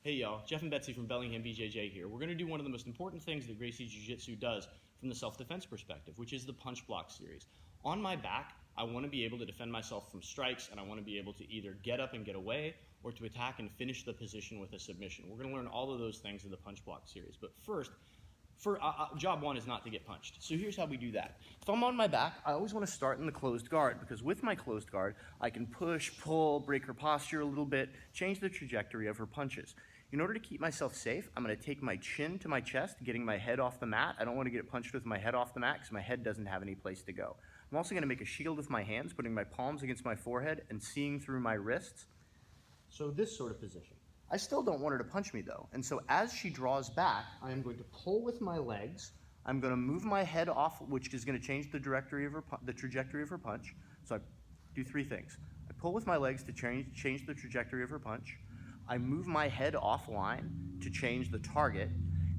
Hey y'all, Jeff and Betsy from Bellingham BJJ here. We're going to do one of the most important things that Gracie Jiu-Jitsu does from the self-defense perspective, which is the punch block series. On my back, I want to be able to defend myself from strikes, and I want to be able to either get up and get away or to attack and finish the position with a submission. We're going to learn all of those things in the punch block series. But first, job one is not to get punched. So here's how we do that. If I'm on my back, I always want to start in the closed guard, because with my closed guard, I can push, pull, break her posture a little bit, change the trajectory of her punches. In order to keep myself safe, I'm going to take my chin to my chest, getting my head off the mat. I don't want to get punched with my head off the mat because my head doesn't have any place to go. I'm also going to make a shield with my hands, putting my palms against my forehead and seeing through my wrists. So this sort of position. I still don't want her to punch me though, and so as she draws back, I am going to pull with my legs. I'm going to move my head off, which is going to change the trajectory of her punch. So I do three things. I pull with my legs to change the trajectory of her punch. I move my head offline to change the target,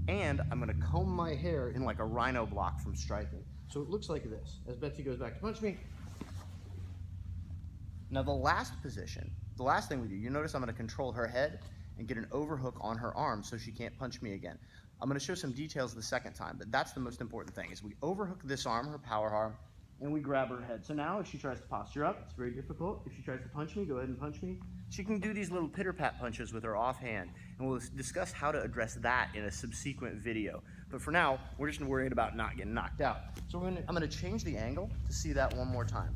and I'm going to comb my hair in like a rhino block from striking. So it looks like this, as Betsy goes back to punch me. Now the last position, the last thing we do, you notice I'm going to control her head and get an overhook on her arm so she can't punch me again. I'm going to show some details the second time, but that's the most important thing, is we overhook this arm, her power arm, and we grab her head. So now if she tries to posture up, it's very difficult. If she tries to punch me, go ahead and punch me. She can do these little pitter-pat punches with her offhand, and we'll discuss how to address that in a subsequent video. But for now, we're just worried about not getting knocked out. So I'm going to change the angle to see that one more time.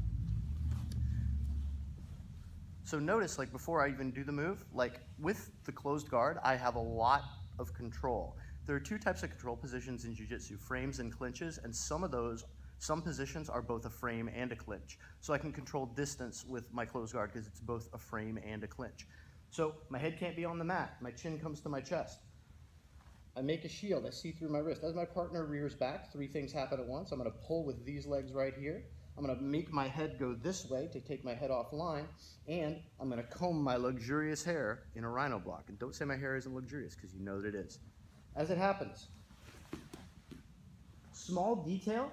So notice, like before I even do the move, like with the closed guard, I have a lot of control. There are two types of control positions in Jiu-Jitsu, frames and clinches, and some positions are both a frame and a clinch. So I can control distance with my closed guard because it's both a frame and a clinch. So my head can't be on the mat. My chin comes to my chest. I make a shield. I see through my wrist. As my partner rears back, three things happen at once. I'm going to pull with these legs right here. I'm going to make my head go this way to take my head offline, and I'm going to comb my luxurious hair in a rhino block. And don't say my hair isn't luxurious, because you know that it is. As it happens, small detail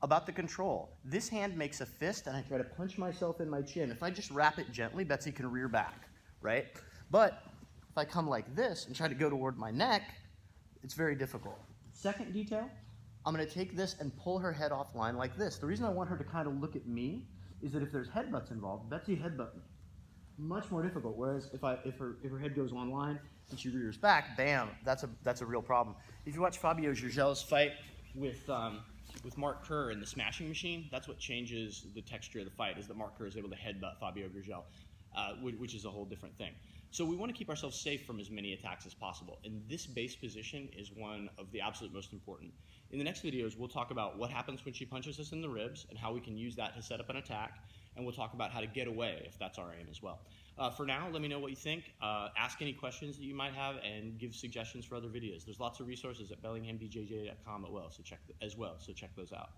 about the control. This hand makes a fist, and I try to punch myself in my chin. If I just wrap it gently, Betsy can rear back, right? But if I come like this and try to go toward my neck, it's very difficult. Second detail, I'm going to take this and pull her head offline like this. The reason I want her to kind of look at me is that if there's headbutts involved, Betsy headbutt me. Much more difficult. Whereas if her head goes online and she rears back, bam, that's a real problem. If you watch Fabio Gurgel's fight with Mark Kerr in the smashing machine, that's what changes the texture of the fight, is that Mark Kerr is able to headbutt Fabio Gurgel, which is a whole different thing. So we want to keep ourselves safe from as many attacks as possible, and this base position is one of the absolute most important. In the next videos, we'll talk about what happens when she punches us in the ribs and how we can use that to set up an attack, and we'll talk about how to get away if that's our aim as well. For now, let me know what you think. Ask any questions that you might have, and give suggestions for other videos. There's lots of resources at bellinghambjj.com as well, so check those out.